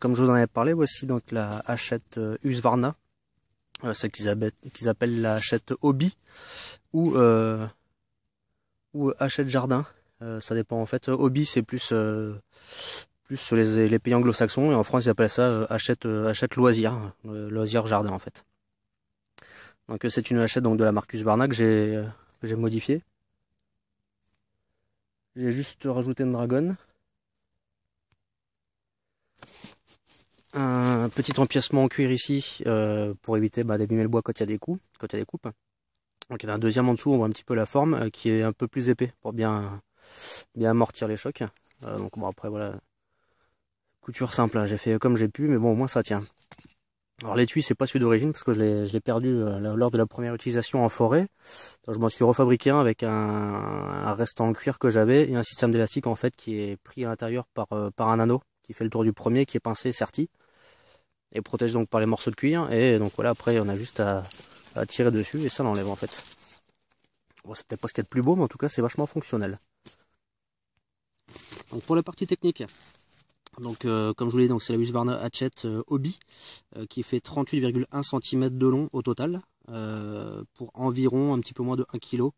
comme je vous en avais parlé, voici donc la Hachette Husqvarna, celle qu'ils appellent la Hachette Hobby ou Hachette Jardin. Ça dépend en fait. Hobby c'est plus sur les pays anglo-saxons, et en France ils appellent ça Hachette loisir, loisir jardin en fait. Donc c'est une Hachette donc de la marque Husqvarna que j'ai modifiée. J'ai juste rajouté une dragonne. Un petit empiècement en cuir ici pour éviter d'abîmer le bois quand il y a des coups, quand il y a des coupes. Donc il y a un deuxième en dessous, on voit un petit peu la forme qui est un peu plus épais pour bien amortir les chocs. Donc bon après voilà, couture simple, hein. J'ai fait comme j'ai pu, mais bon au moins ça tient. Alors l'étui c'est pas celui d'origine parce que je l'ai perdu lors de la première utilisation en forêt. Donc, je m'en suis refabriqué un avec un restant en cuir que j'avais et un système d'élastique en fait qui est pris à l'intérieur par un anneau qui fait le tour du premier, qui est pincé, serti et protège donc par les morceaux de cuir. Et donc voilà, après on a juste à tirer dessus et ça l'enlève en fait. Bon, c'est peut-être pas ce qu'il y a de plus beau, mais en tout cas c'est vachement fonctionnel. Donc pour la partie technique, donc comme je vous l'ai dit, c'est la Husqvarna Hachette Hobby qui fait 38,1 cm de long au total pour environ un petit peu moins de 1 kg.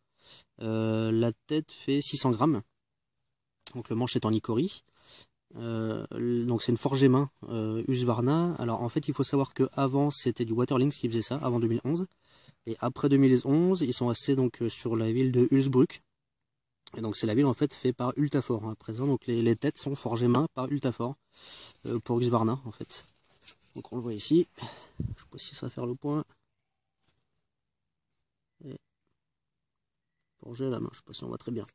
La tête fait 600 grammes. Donc le manche est en icori. Donc c'est une forgée main Husqvarna. Alors en fait il faut savoir que avant c'était du Waterlynx qui faisait ça avant 2011, et après 2011 ils sont restés donc sur la ville de Hulsbruck, et donc c'est la ville en fait faite par Hultafort à présent. Donc les têtes sont forgées main par Hultafort pour Husqvarna en fait. Donc on le voit ici, je sais pas si ça va faire le point, et forgé à la main, je sais pas si on voit très bien.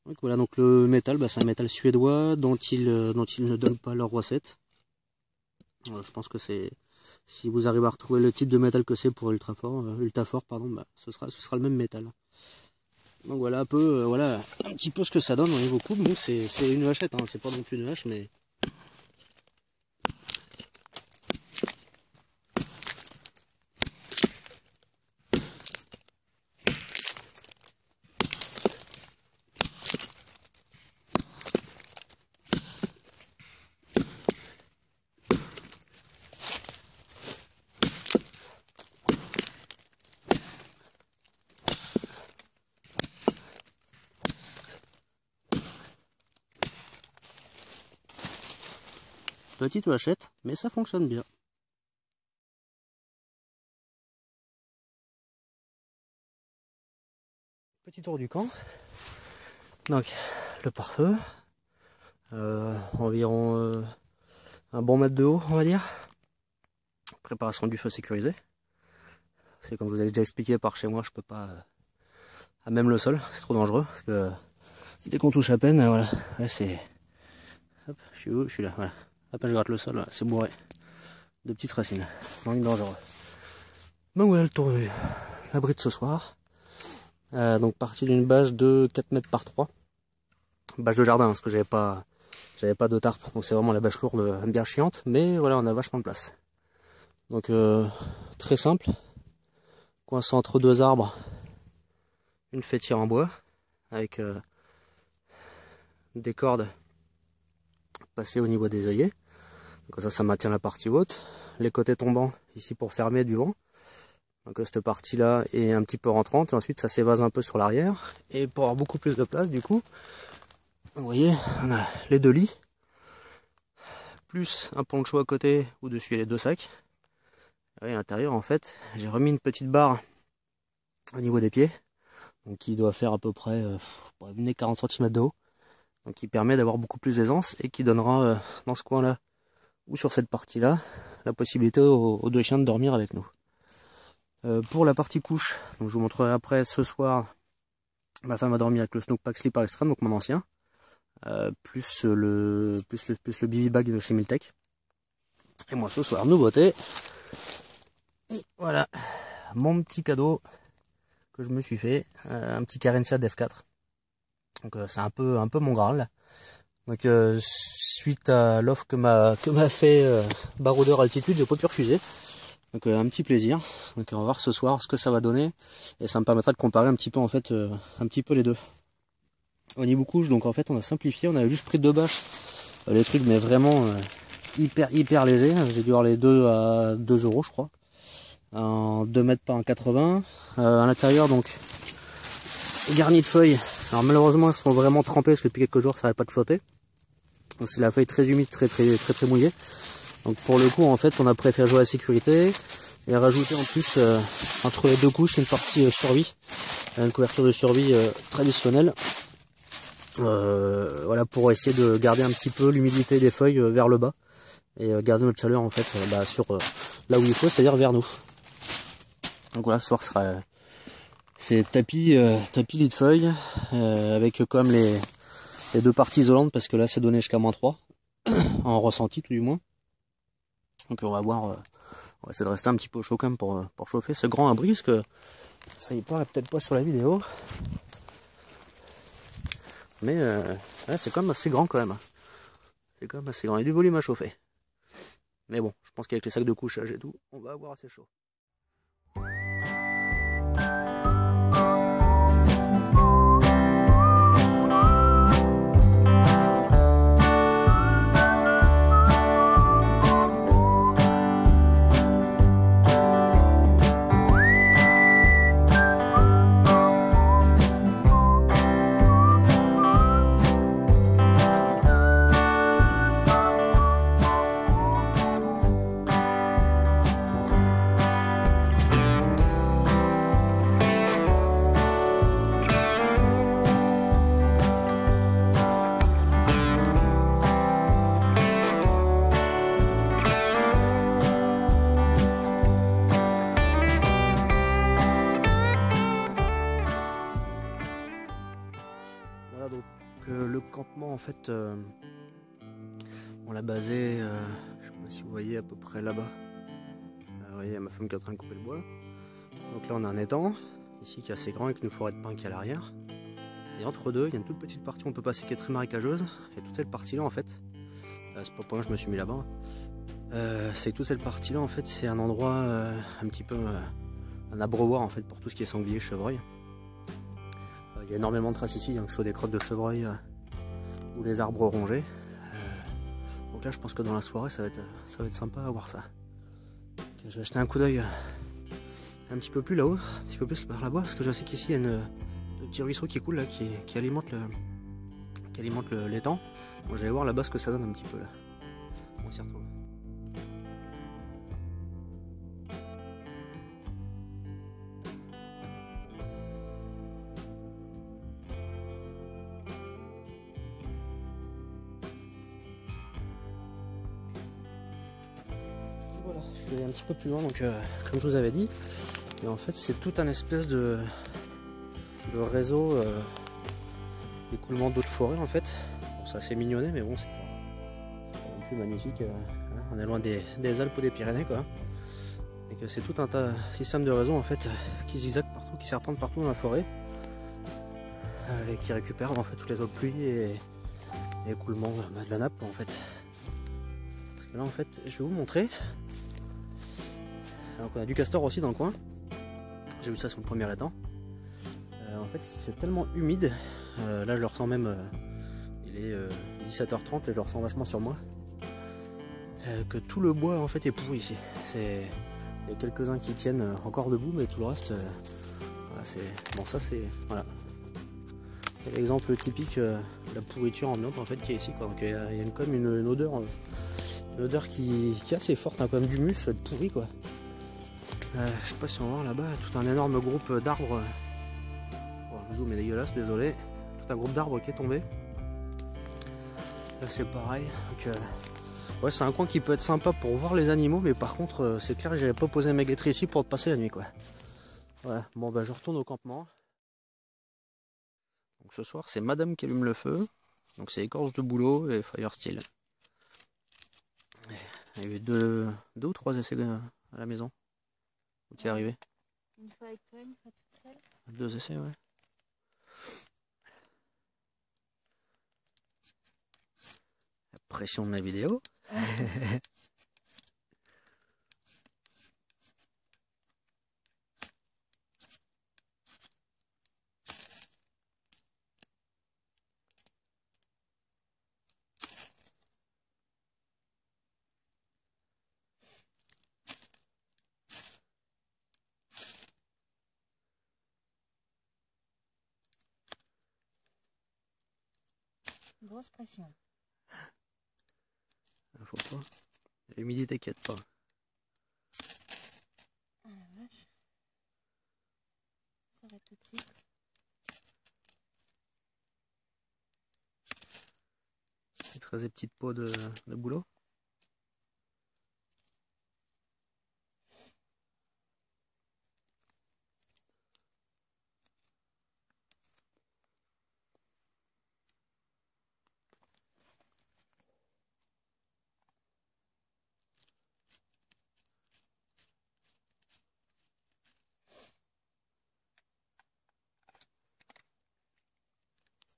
Donc voilà, donc le métal, c'est un métal suédois dont ils ne donnent pas leur recette. Je pense que c'est, si vous arrivez à retrouver le type de métal que c'est pour Hultafort, pardon, ce sera le même métal. Donc voilà un peu, voilà un petit peu ce que ça donne au niveau coupe. Bon, c'est une hachette, hein, c'est pas non plus une hache, mais petite hachette, mais ça fonctionne bien. Petit tour du camp. Donc le pare-feu, environ un bon mètre de haut on va dire. Préparation du feu sécurisé. C'est comme je vous avais déjà expliqué, par chez moi je peux pas à même le sol, c'est trop dangereux parce que dès qu'on touche à peine, voilà, là c'est, hop, je suis où, je suis là, voilà, à peine je gratte le sol, c'est bourré de petites racines, donc dangereux. Donc voilà le tour de l'abri de ce soir. Donc parti d'une bâche de 4 mètres par 3, bâche de jardin parce que j'avais pas de tarpe, donc c'est vraiment la bâche lourde bien chiante, mais voilà, on a vachement de place. Donc très simple, coincé entre deux arbres, une faîtière en bois avec des cordes passées au niveau des œillets. Donc ça maintient la partie haute. Les côtés tombants ici pour fermer du vent. Donc cette partie là est un petit peu rentrante, et ensuite ça s'évase un peu sur l'arrière. Et pour avoir beaucoup plus de place du coup, vous voyez, on a les deux lits, plus un poncho à côté où dessus il y a les deux sacs. Et à l'intérieur en fait, j'ai remis une petite barre au niveau des pieds, donc qui doit faire à peu près 40 cm de haut. Donc qui permet d'avoir beaucoup plus d'aisance et qui donnera dans ce coin là ou sur cette partie là la possibilité aux deux chiens de dormir avec nous. Pour la partie couche, donc je vous montrerai après, ce soir ma femme a dormi avec le Snookpak Sleeper Extreme, donc mon ancien, plus le BB Bag de chez Miltech, et moi ce soir nouveauté, et voilà mon petit cadeau que je me suis fait, un petit Carencia Def4. Donc c'est un peu mon Graal. Donc suite à l'offre que m'a fait Baroudeur Altitude, j'ai pas pu refuser. Donc un petit plaisir. Donc on va voir ce soir ce que ça va donner, et ça me permettra de comparer un petit peu en fait un petit peu les deux. Au niveau couche, donc en fait on a simplifié, on avait juste pris deux bâches, les trucs mais vraiment hyper léger. J'ai dû avoir les deux à 2 € je crois. En 2 mètres par 1,80. À l'intérieur donc garni de feuilles. Alors malheureusement elles sont vraiment trempées parce que depuis quelques jours ça n'arrête pas de flotter. Donc c'est la feuille très humide, très mouillée. Donc pour le coup en fait on a préféré jouer à la sécurité et rajouter en plus entre les deux couches une partie survie, une couverture de survie traditionnelle. Voilà, pour essayer de garder un petit peu l'humidité des feuilles vers le bas et garder notre chaleur en fait sur là où il faut, c'est-à-dire vers nous. Donc voilà, ce soir sera c'est tapis lit de feuilles avec quand même les deux parties isolantes parce que là c'est donné jusqu'à -3 en ressenti tout du moins. Donc on va voir, on va essayer de rester un petit peu au chaud quand même pour chauffer ce grand abri parce que ça y paraît peut-être pas sur la vidéo. Mais ouais, c'est quand même assez grand quand même. C'est quand même assez grand. Il y a du volume à chauffer. Mais bon, je pense qu'avec les sacs de couchage et tout, on va avoir assez chaud. Voilà donc le campement en fait on l'a basé, je sais pas si vous voyez à peu près là-bas. Vous voyez ma femme qui est en train de couper le bois. Donc là on a un étang ici qui est assez grand avec une forêt de pins qui est à l'arrière. Et entre deux il y a une toute petite partie où on peut passer qui est très marécageuse. Et toute cette partie là en fait, c'est pas pour rien que je me suis mis là-bas. C'est toute cette partie là en fait c'est un endroit un petit peu un abreuvoir en fait pour tout ce qui est sanglier, chevreuil. Il y a énormément de traces ici, hein, que ce soit des crottes de chevreuil ou les arbres rongés. Donc là je pense que dans la soirée ça va être sympa à voir ça. Okay, je vais jeter un coup d'œil un petit peu plus là-haut, un petit peu plus par là-bas, parce que je sais qu'ici il y a le petit ruisseau qui coule là, qui alimente l'étang. Bon, je vais voir là-bas ce que ça donne un petit peu là. On s'y retrouve. Voilà, je suis allé un petit peu plus loin, donc comme je vous avais dit, et en fait c'est tout un espèce de réseau d'écoulement d'eau de forêt en fait. Bon, c'est assez mignonné, mais bon, c'est pas non plus magnifique. Hein, on est loin des Alpes ou des Pyrénées quoi. Et que c'est tout un système de réseau en fait qui zigzague partout, qui serpente partout dans la forêt, et qui récupère en fait toutes les eaux de pluie et écoulement de la nappe en fait. Parce que là en fait, je vais vous montrer. Donc on a du castor aussi dans le coin. J'ai vu ça sur le premier étang. En fait c'est tellement humide. Là je le ressens même. Il est 17h30 et je le ressens vachement sur moi. Que tout le bois en fait est pourri ici. Il y a quelques-uns qui tiennent encore debout, mais tout le reste, voilà, c'est bon. Ça c'est voilà. C'est l'exemple typique de la pourriture ambiante en fait qui est ici quoi. Donc il y a quand même une odeur qui est assez forte, hein, quand même d'humus, de pourri quoi. Je sais pas si on va voir là-bas tout un énorme groupe d'arbres. Oh, le zoom est dégueulasse, désolé. Tout un groupe d'arbres qui est tombé. Là c'est pareil. Donc, ouais, c'est un coin qui peut être sympa pour voir les animaux, mais par contre c'est clair que j'avais pas posé ma guetterie ici pour passer la nuit quoi. Voilà, bon bah je retourne au campement. Donc ce soir c'est madame qui allume le feu. Donc c'est écorce de bouleau et fire steel. Il y a eu deux ou trois essais à la maison. Où tu es arrivé? Une fois avec toi, une fois toute seule. 2 essais, ouais. La pression de la vidéo. Grosse pression. Faut pas. L'humidité, t'inquiète pas. Ah la vache. Ça va tout de suite. C'est 13 petites pots de boulot.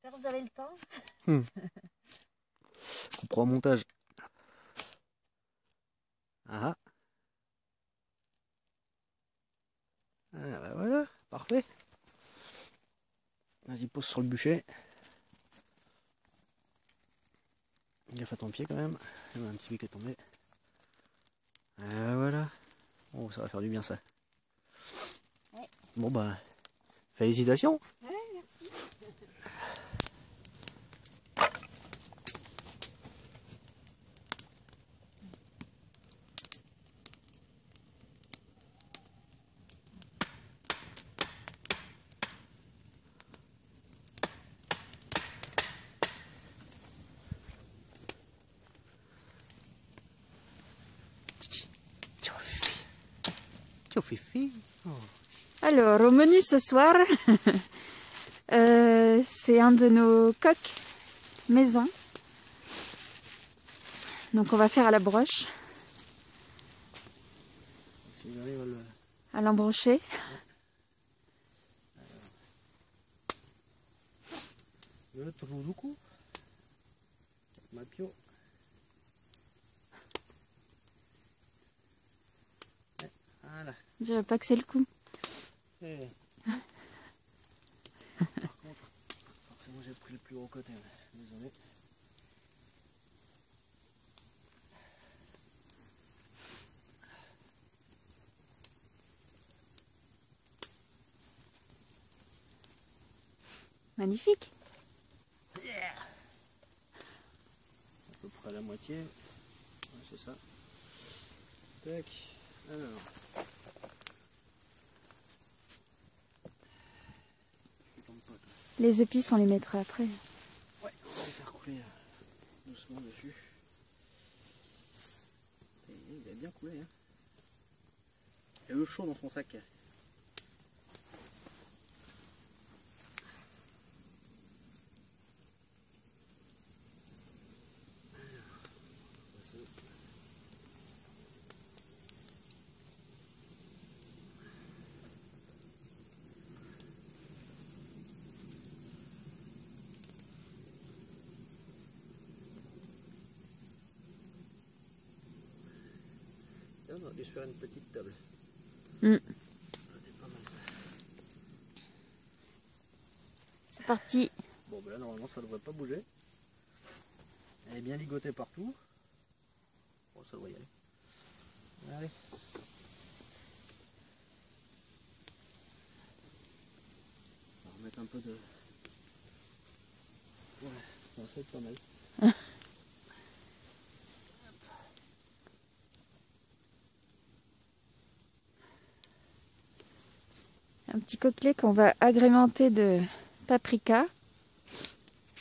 J'espère que vous avez le temps. Coupera au montage. Ah. Ah bah voilà, parfait. Vas-y, pose sur le bûcher. Gaffe à ton pied quand même. Il y en a un petit pied qui est tombé. Voilà. Oh, ça va faire du bien ça. Ouais. Bon bah, félicitations. Ouais, merci. Ciao Fifi. Oh. Alors, au menu ce soir, c'est un de nos coques maison. Donc on va faire à la broche, Si j'arrive à le... à l'embrocher. Toujours du coup. Ma pio. Voilà. Je dirais pas que c'est le coup. Par contre, forcément j'ai pris le plus haut côté. Désolé. Magnifique. Yeah. À peu près la moitié. Ouais, c'est ça. Tac. Alors. Les épices, on les mettra après. Ouais, on va les faire couler doucement dessus. Il a bien coulé. Hein. Il y a eu chaud dans son sac. On a dû se faire une petite table. C'est pas mal ça. C'est parti. Bon ben là normalement ça devrait pas bouger. Elle est bien ligotée partout. Bon ça devrait y aller. Allez. On va remettre un peu de... Ouais, ça va être pas mal. Un petit coquelet qu'on va agrémenter de paprika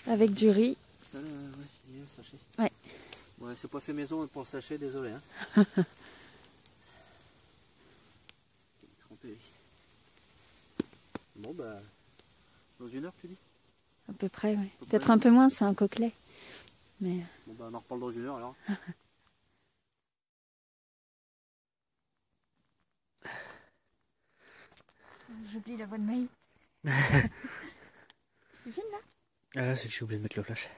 avec du riz. Ouais, il y a un sachet. Ouais. Ouais, c'est pas fait maison pour le sachet, désolé. Hein. Trempé. Bon bah, dans 1 heure tu dis? À peu près, oui. Peut-être un peu moins, c'est un coquelet. Mais... Bon bah on en reparle dans 1 heure alors. J'oublie la voix de Maï. Tu filmes là? Ah c'est que j'ai oublié de mettre le flash.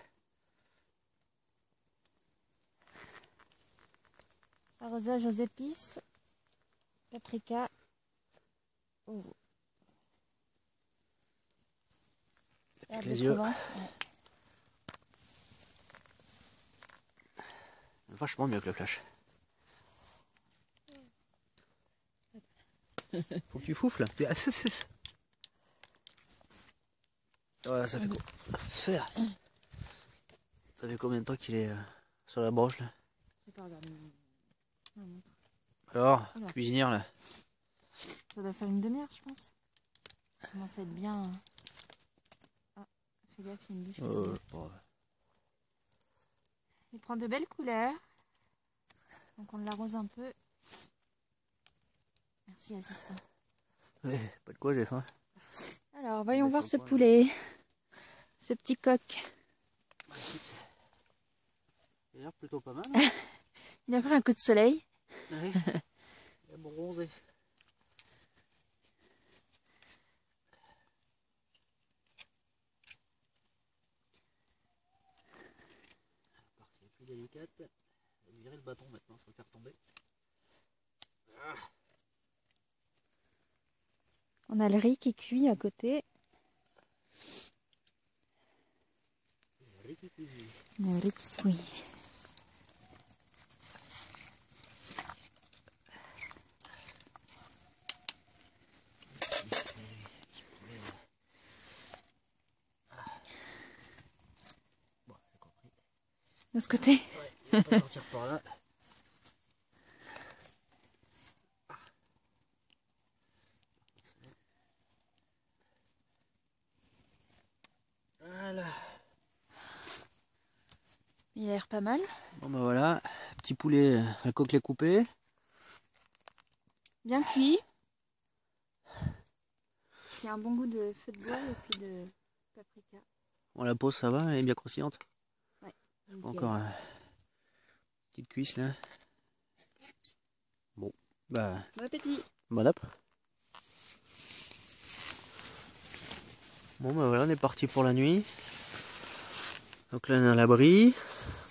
Arrosage aux épices, paprika. Oh. Herbe Les de yeux. Provence. Ouais. Vachement mieux que le flash. Faut que tu fouffles. Ouais, ça fait quoi? Faire. Ça fait combien de temps qu'il est sur la branche là? Je sais pas, regarde. Alors, Voilà. cuisinière là? Ça doit faire une demi-heure, je pense. Ça commence à être bien. Ah, fais gaffe, il y a une bûche. Bon. Il prend de belles couleurs. Donc on l'arrose un peu. Merci, assistant. Ouais, pas de quoi, j'ai faim. Alors, voyons voir ce point, poulet. Ce petit coq. Bah, écoute, il a l'air plutôt pas mal. Hein. Il a pris un coup de soleil. Ouais, il a bronzé. La partie est plus délicate. Je vais virer le bâton maintenant sans le faire tomber. Ah. On a le riz qui cuit à côté. Le riz qui cuit. Le riz qui cuit. Bon, j'ai compris. De ce côté. Ouais, il va pas sortir par là. Voilà. Il a l'air pas mal. Bon bah voilà, petit poulet, la coquelet coupée. Bien cuit. Il y a un bon goût de feu de bois et puis de paprika. Bon, la peau ça va, elle est bien croustillante. Ouais. Encore une petite cuisse là. Bon, bah Bon appétit. bon app. Bon bah voilà, on est parti pour la nuit. Donc là on est à l'abri.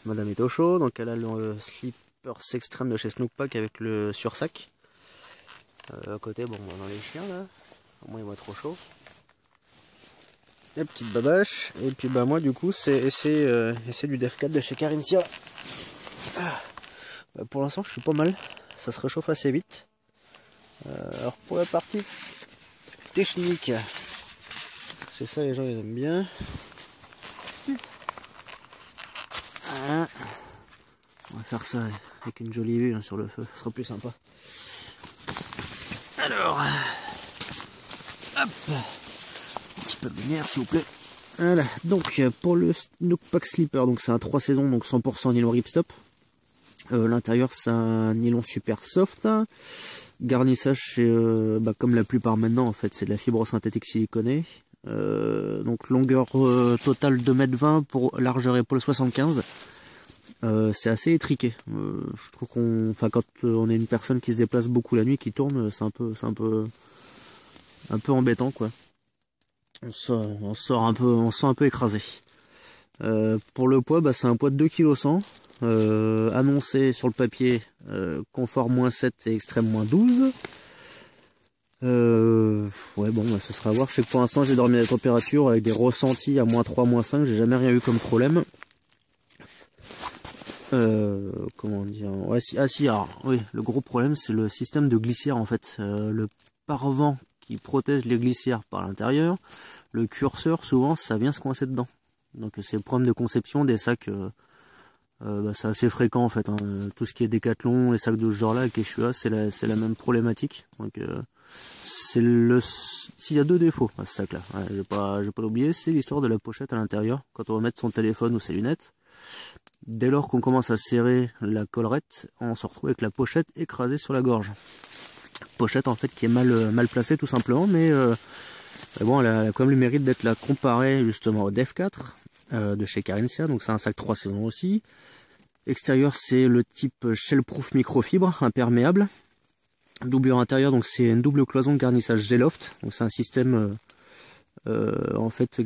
Madame est au chaud, donc elle a le slipper extrême de chez Snookpack avec le sursac. À côté, bon, on a les chiens là. Au moins il va trop chaud. La petite babache. Et puis bah moi du coup c'est du Def 4 de chez Carinthia. Bah, pour l'instant je suis pas mal. Ça se réchauffe assez vite. Alors pour la partie technique, c'est ça les gens ils aiment bien. Voilà. On va faire ça avec une jolie vue hein, sur le feu, ça sera plus sympa. Alors, hop, un petit peu de lumière s'il vous plaît. Voilà, donc pour le Snookpack Slipper, donc c'est un 3 saisons, donc 100% nylon ripstop. L'intérieur c'est un nylon super soft. Garnissage c'est comme la plupart maintenant en fait, c'est de la fibre synthétique siliconée. Donc longueur totale 2,20 m pour largeur épaule 75. C'est assez étriqué. Je trouve quand on est une personne qui se déplace beaucoup la nuit, qui tourne, c'est un peu embêtant quoi. On sent un peu écrasé. Pour le poids, c'est un poids de 2,1 kg. Annoncé sur le papier, confort -7 et extrême -12. Ouais bon, ce sera à voir. Je sais que pour l'instant j'ai dormi à la température avec des ressentis à -3, -5. J'ai jamais rien eu comme problème. Comment dire, ouais, alors, oui, le gros problème c'est le système de glissière en fait, le pare-vent qui protège les glissières par l'intérieur, le curseur souvent ça vient se coincer dedans, donc c'est le problème de conception des sacs, c'est assez fréquent en fait, hein. Tout ce qui est Décathlon, les sacs de ce genre là avec Eshua, c'est la même problématique, donc s'il y a deux défauts à ce sac là, ouais, je vais pas l'oublier, c'est l'histoire de la pochette à l'intérieur, quand on va mettre son téléphone ou ses lunettes. Dès lors qu'on commence à serrer la collerette, on se retrouve avec la pochette écrasée sur la gorge. Pochette en fait qui est mal placée tout simplement, mais bon, elle a quand même le mérite d'être là comparée justement au Def 4 de chez Carinthia, donc c'est un sac 3 saisons aussi. Extérieur c'est le type Shellproof microfibre imperméable. Doublure intérieure, donc c'est une double cloison de garnissage G-Loft, donc c'est un système en fait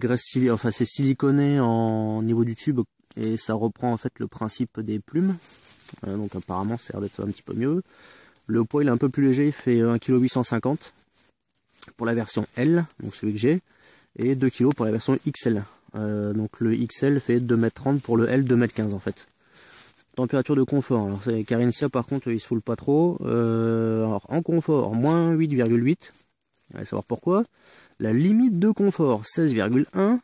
enfin c'est siliconé en niveau du tube. Et ça reprend en fait le principe des plumes. Donc apparemment ça a l'air d'être un petit peu mieux. Le poids il est un peu plus léger, il fait 1,850 kg pour la version L, donc celui que j'ai, et 2 kg pour la version XL. Donc le XL fait 2,30 m pour le L, 2,15 m en fait. Température de confort, alors c'est Carinthia par contre il se foule pas trop. Alors en confort, -8,8. Allez savoir pourquoi. La limite de confort, 16,1.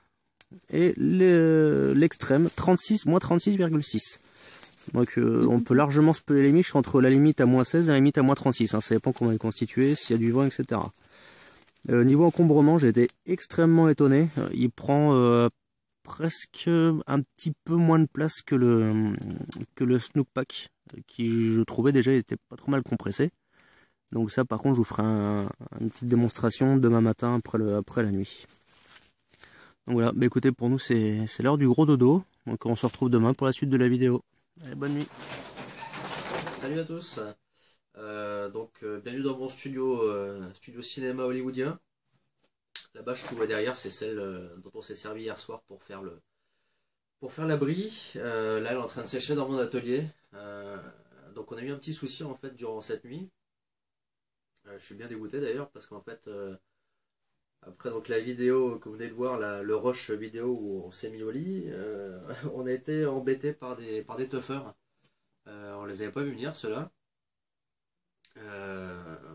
et l'extrême moins 36,6. Donc on peut largement spoiler les miches. Je suis entre la limite à moins 16 et la limite à moins 36. Hein. Ça dépend comment elle est constituée, s'il y a du vent, etc. Niveau encombrement, j'ai été extrêmement étonné. Il prend presque un petit peu moins de place que le Snook Pack, qui je trouvais déjà était pas trop mal compressé. Donc ça par contre je vous ferai une petite démonstration demain matin après la nuit. Donc voilà, bah écoutez, pour nous c'est l'heure du gros dodo. Donc on se retrouve demain pour la suite de la vidéo. Allez, bonne nuit. Salut à tous. Bienvenue dans mon studio cinéma hollywoodien. La bâche que vous voyez derrière, c'est celle dont on s'est servi hier soir pour faire l'abri. Là elle est en train de sécher dans mon atelier. Donc on a eu un petit souci en fait durant cette nuit. Je suis bien dégoûté d'ailleurs parce qu'en fait après donc la vidéo que vous venez de voir, le rush vidéo où on s'est mis au lit, on a été embêté par des tuffers. On les avait pas vu venir ceux-là.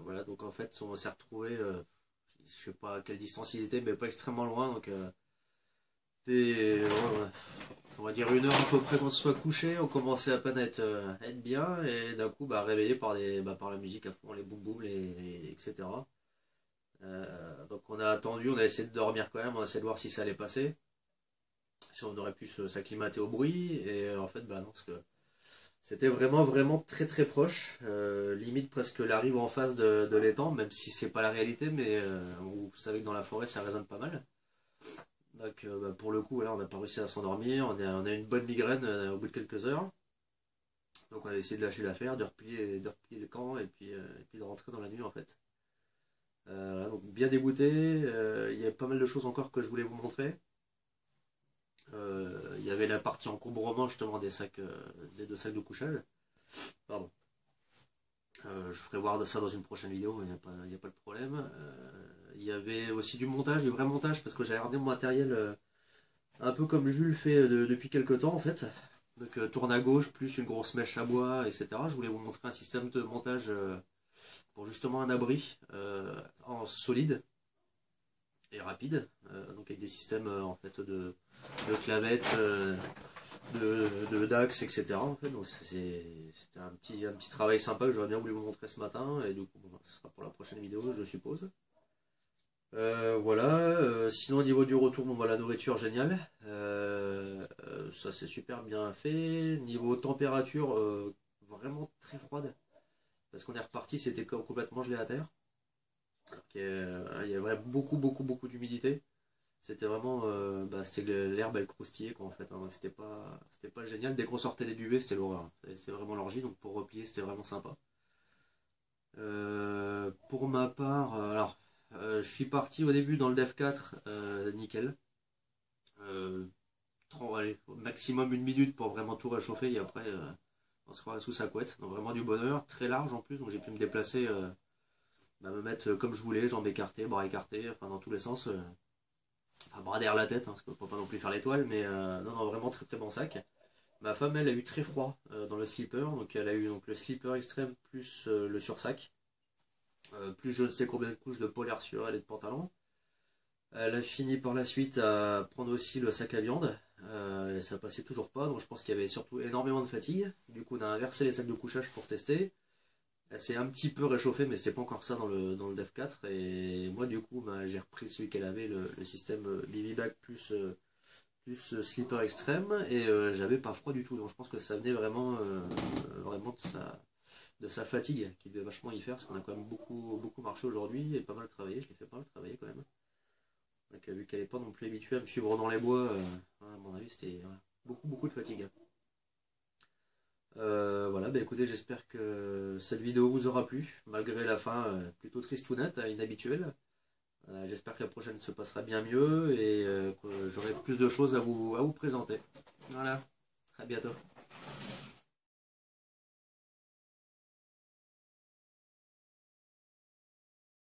Voilà, donc en fait on s'est retrouvé, je sais pas à quelle distance ils étaient, mais pas extrêmement loin, donc on va dire 1 heure à peu près qu'on se soit couché, on commençait à peine à être bien, et d'un coup réveillé par la musique à fond, les boum boum, etc. Donc on a attendu, on a essayé de dormir quand même, on a essayé de voir si ça allait passer, si on aurait pu s'acclimater au bruit, et en fait non, parce que c'était vraiment très très proche, limite presque la rive en face de l'étang, même si c'est pas la réalité, mais vous savez que dans la forêt ça résonne pas mal. Donc pour le coup là on n'a pas réussi à s'endormir, on a une bonne migraine au bout de quelques heures. Donc on a essayé de lâcher l'affaire, de replier le camp et puis de rentrer dans la nuit en fait. Donc bien dégoûté, il y a pas mal de choses encore que je voulais vous montrer. Il y avait la partie encombrement justement des 2 sacs de couchage. Pardon. Je ferai voir ça dans une prochaine vidéo, il n'y a pas de problème. Il y avait aussi du montage, du vrai montage, parce que j'ai regardé mon matériel un peu comme Jules fait depuis quelques temps en fait. Donc tourne à gauche, plus une grosse mèche à bois, etc. Je voulais vous montrer un système de montage pour justement un abri en solide et rapide, donc avec des systèmes en fait de clavettes, de DAX, etc. En fait. Donc c'était un petit travail sympa que j'aurais bien voulu vous montrer ce matin, et du coup ce sera pour la prochaine vidéo je suppose. Voilà, sinon au niveau du retour, la nourriture géniale, ça c'est super bien fait. Niveau température, vraiment très froide, parce qu'on est reparti, c'était complètement gelé à terre. Il y avait beaucoup d'humidité. C'était vraiment, l'herbe elle croustillait quoi en fait, hein, donc c'était pas génial. Dès qu'on sortait des duvets, c'était l'horreur. C'est vraiment l'orgie, donc pour replier c'était vraiment sympa. Pour ma part, alors je suis parti au début dans le Dev 4, nickel. Allez, au maximum 1 minute pour vraiment tout réchauffer, et après on se croirait sous sa couette. Donc vraiment du bonheur, très large en plus, donc j'ai pu me déplacer, me mettre comme je voulais, jambes écartées, bras écartés, enfin dans tous les sens. Enfin, bras derrière la tête, hein, parce qu'on peut pas non plus faire l'étoile, mais non, vraiment très très bon sac. Ma femme, elle a eu très froid dans le slipper, donc elle a eu donc, le slipper extrême plus le sursac, plus je ne sais combien de couches de polaire sur elle et de pantalon. Elle a fini par la suite à prendre aussi le sac à viande, et ça passait toujours pas, donc je pense qu'il y avait surtout énormément de fatigue. Du coup on a inversé les sacs de couchage pour tester. Elle s'est un petit peu réchauffée, mais c'était pas encore ça dans le Dev 4, et moi du coup j'ai repris celui qu'elle avait, le système Bivibac plus slipper extrême, et j'avais pas froid du tout, donc je pense que ça venait vraiment de sa fatigue qui devait vachement y faire, parce qu'on a quand même beaucoup marché aujourd'hui et pas mal travaillé, je l'ai fait pas mal travailler quand même. Donc vu qu'elle n'est pas non plus habituée à me suivre dans les bois, à mon avis c'était beaucoup de fatigue. Voilà, écoutez, j'espère que cette vidéo vous aura plu, malgré la fin plutôt tristounette, inhabituelle. J'espère que la prochaine se passera bien mieux, et que j'aurai plus de choses à vous présenter. Voilà, à bientôt.